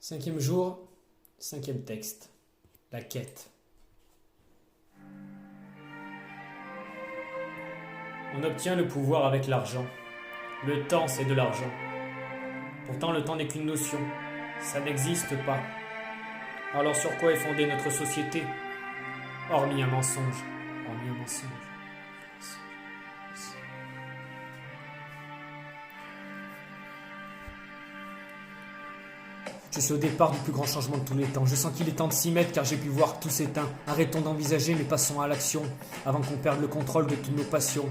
5e jour, 5e texte. La quête. On obtient le pouvoir avec l'argent. Le temps, c'est de l'argent. Pourtant, le temps n'est qu'une notion. Ça n'existe pas. Alors sur quoi est fondée notre société? Hormis un mensonge. Hormis un mensonge. Je suis au départ du plus grand changement de tous les temps. Je sens qu'il est temps de s'y mettre car j'ai pu voir que tout s'éteint. Arrêtons d'envisager mais passons à l'action avant qu'on perde le contrôle de toutes nos passions.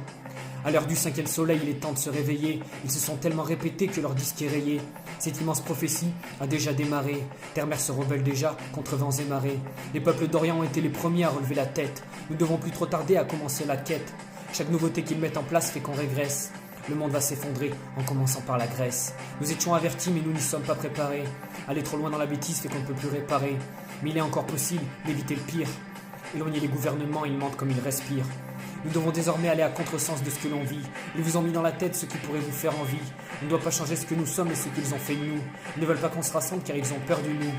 À l'heure du 5e soleil, il est temps de se réveiller. Ils se sont tellement répétés que leur disque est rayé. Cette immense prophétie a déjà démarré. Terre-mer se rebelle déjà contre vents et marées. Les peuples d'Orient ont été les premiers à relever la tête. Nous devons plus trop tarder à commencer la quête. Chaque nouveauté qu'ils mettent en place fait qu'on régresse. Le monde va s'effondrer en commençant par la Grèce. Nous étions avertis mais nous n'y sommes pas préparés. Aller trop loin dans la bêtise fait qu'on ne peut plus réparer. Mais il est encore possible d'éviter le pire. Éloigner les gouvernements, ils mentent comme ils respirent. Nous devons désormais aller à contresens de ce que l'on vit. Ils vous ont mis dans la tête ce qui pourrait vous faire envie. On ne doit pas changer ce que nous sommes et ce qu'ils ont fait de nous. Ils ne veulent pas qu'on se rassemble car ils ont peur de nous.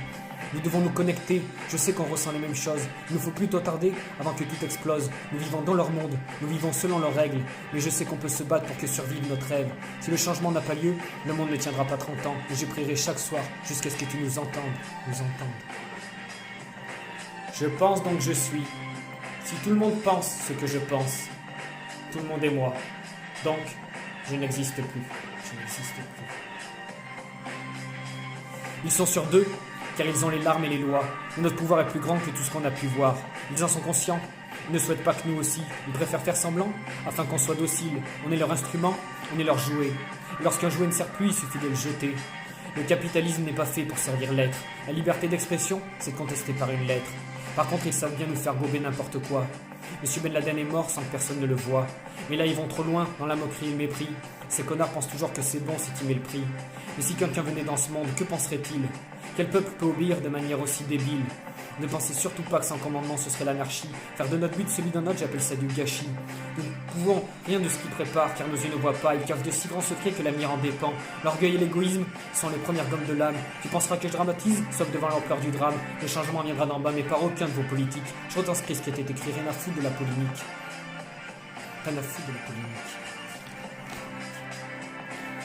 Nous devons nous connecter. Je sais qu'on ressent les mêmes choses. Il ne faut plus tarder avant que tout explose. Nous vivons dans leur monde. Nous vivons selon leurs règles. Mais je sais qu'on peut se battre pour que survive notre rêve. Si le changement n'a pas lieu, le monde ne tiendra pas 30 ans. Et je prierai chaque soir jusqu'à ce que tu nous entendes. Je pense donc je suis. Si tout le monde pense ce que je pense, tout le monde est moi. Donc, je n'existe plus. Ils sont sur deux, car ils ont les larmes et les lois. Notre pouvoir est plus grand que tout ce qu'on a pu voir. Ils en sont conscients. Ils ne souhaitent pas que nous aussi. Ils préfèrent faire semblant, afin qu'on soit docile. On est leur instrument, on est leur jouet. Et lorsqu'un jouet ne sert plus, il suffit de le jeter. Le capitalisme n'est pas fait pour servir l'être. La liberté d'expression, c'est contesté par une lettre. Par contre, ils savent bien nous faire gober n'importe quoi. Monsieur Ben Laden est mort sans que personne ne le voie. Mais là, ils vont trop loin, dans la moquerie et le mépris. Ces connards pensent toujours que c'est bon si tu mets le prix. Mais si quelqu'un venait dans ce monde, que penserait-il? Quel peuple peut obéir de manière aussi débile? Ne pensez surtout pas que sans commandement ce serait l'anarchie. Faire de notre but celui d'un autre, j'appelle ça du gâchis. Nous ne pouvons rien de ce qui prépare, car nos yeux ne voient pas. Ils cachent de si grands secrets que l'avenir en dépend. L'orgueil et l'égoïsme sont les premières gommes de l'âme. Tu penseras que je dramatise, sauf devant l'ampleur du drame. Le changement viendra d'en bas, mais par aucun de vos politiques. Je retranscris ce qui était écrit, rien à foutre de la polémique. Rien à foutre de la polémique.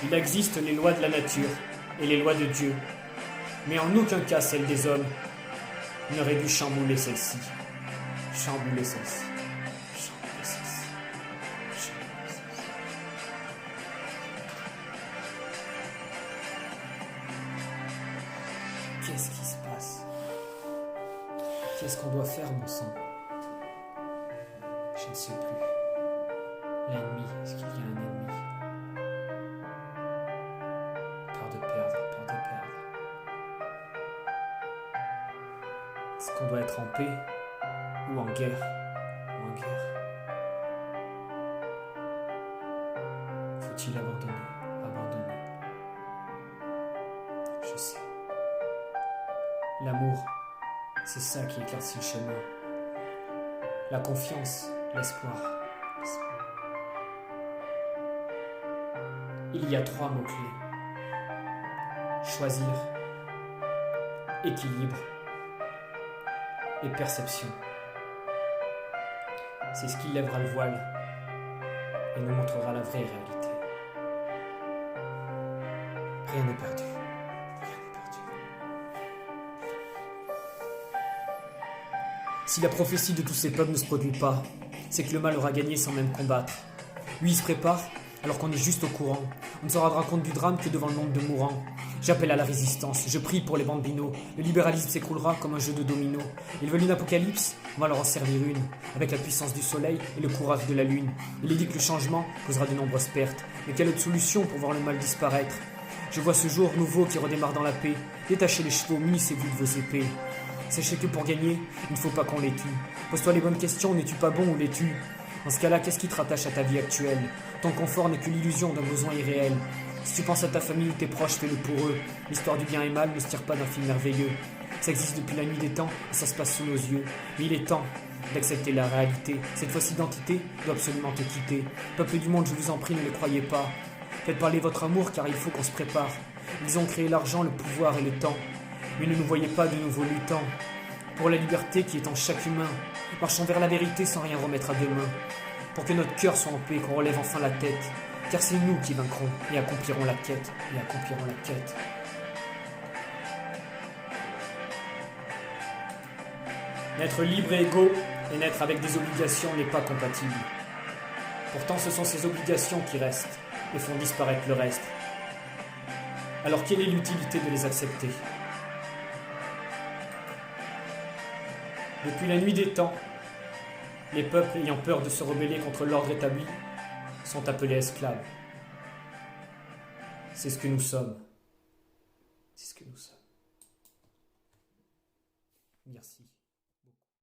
Il existe les lois de la nature et les lois de Dieu, mais en aucun cas celles des hommes n'aurait dû chambouler celle-ci. Qu'est-ce qui se passe? Qu'est-ce qu'on doit faire, mon sang? Je ne sais plus. L'ennemi, est-ce qu'il y a un ennemi? Peur de perdre. Est-ce qu'on doit être en paix ou en guerre? Faut-il abandonner? Je sais. L'amour, c'est ça qui éclaircit le chemin. La confiance, l'espoir. Il y a 3 mots-clés. Choisir, équilibre et perception. C'est ce qui lèvera le voile et nous montrera la vraie réalité. Rien n'est perdu. Si la prophétie de tous ces peuples ne se produit pas, c'est que le mal aura gagné sans même combattre. Lui, il se prépare alors qu'on est juste au courant. On ne se rendra compte du drame que devant le nombre de mourants. J'appelle à la résistance, je prie pour les bambinos. Le libéralisme s'écroulera comme un jeu de dominos. Ils veulent une apocalypse, on va leur en servir une, avec la puissance du soleil et le courage de la lune. Il est dit que le changement causera de nombreuses pertes. Mais quelle autre solution pour voir le mal disparaître? Je vois ce jour nouveau qui redémarre dans la paix. Détachez les chevaux, munissez-vous de vos épées. Sachez que pour gagner, il ne faut pas qu'on les tue. Pose-toi les bonnes questions, n'es-tu pas bon ou les-tu? Dans ce cas-là, qu'est-ce qui te rattache à ta vie actuelle? Ton confort n'est que l'illusion d'un besoin irréel. Si tu penses à ta famille ou tes proches, fais-le pour eux. L'histoire du bien et mal ne se tire pas d'un film merveilleux. Ça existe depuis la nuit des temps et ça se passe sous nos yeux. Mais il est temps d'accepter la réalité. Cette fausse identité doit absolument te quitter. Peuple du monde, je vous en prie, ne les croyez pas. Faites parler votre amour car il faut qu'on se prépare. Ils ont créé l'argent, le pouvoir et le temps. Mais ne nous voyez pas de nouveau luttants pour la liberté qui est en chaque humain, marchant vers la vérité sans rien remettre à demain, pour que notre cœur soit en paix, qu'on relève enfin la tête, car c'est nous qui vaincrons et accomplirons la quête, Naître libre et égaux et naître avec des obligations n'est pas compatible. Pourtant ce sont ces obligations qui restent et font disparaître le reste. Alors quelle est l'utilité de les accepter ? Depuis la nuit des temps, les peuples ayant peur de se rebeller contre l'ordre établi sont appelés esclaves. C'est ce que nous sommes. Merci.